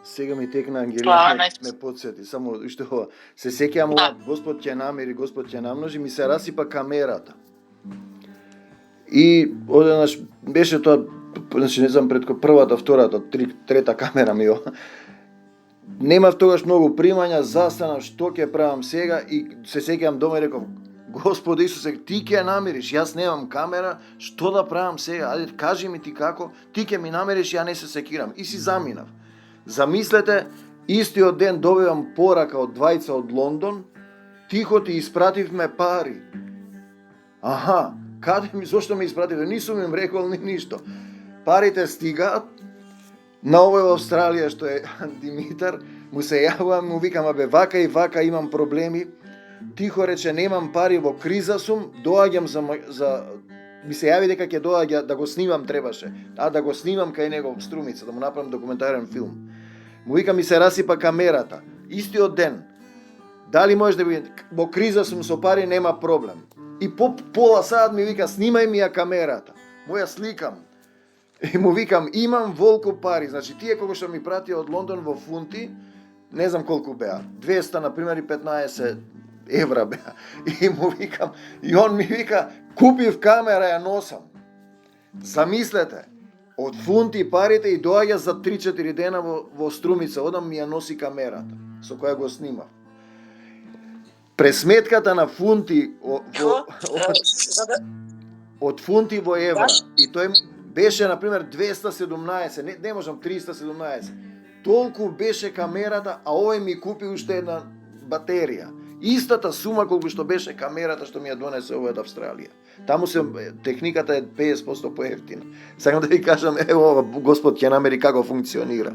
Сега ми текна Ангелина, најс. ме подсети, само уште ова. Се сеќавам ова, Господ ќе намери, Господ ќе намножи, ми се расипа камерата. И одеднаш беше тоа, значи не знам предко првата, втората, трета камера ми ова. Немав тогаш многу примања, застанав што ќе правам сега и се сеќавам дома и реков: Господи Исусе, ти ќе намериш, јас немам камера, што да правам сега? Ајде кажи ми ти како, ти ќе ми намериш, ја не се секирам. И си заминав. Замислете, истиот ден добивам порака од двајца од Лондон, тихо ти испративме пари. Аха, каде ми, зошто ме испративме? Нисум им рекол ни ништо. Парите стигаат, на овој во Австралија што е Димитар, му се јавувам, му викам: абе вака и вака имам проблеми. Тихо рече: немам пари, во криза сум, доаѓам за ми се јави дека ќе доаѓа да го снимам требаше, да го снимам кај него во Струмица, да му направам документарен филм. Му вика: ми се расипа камерата. Истиот ден. Дали можеш да биде во криза сум со пари, нема проблем. И по пола саат ми вика: снимај ми ја камерата. Му ја сликам. И му викам: имам волку пари. Значи тие кога што ми пратија од Лондон во фунти, не знам колку беа. 200 на пример и 15 евра беа. И му викам, и он ми вика: купив камера, ја носам. Замислете, од фунти парите и доаѓа за 3-4 дена во Струмица, одам ми ја носи камерата со која го снимав. Пресметката на фунти од фунти во евра, и тој беше на пример 217, не можам 317. Толку беше камерата, а овој ми купи уште една батерија. Истата сума колку што беше камерата што ми ја донесе овој од Австралија. Таму техниката е 50% поевтина. Сакам да ви кажам, ево, Господ ќе намери како функционира.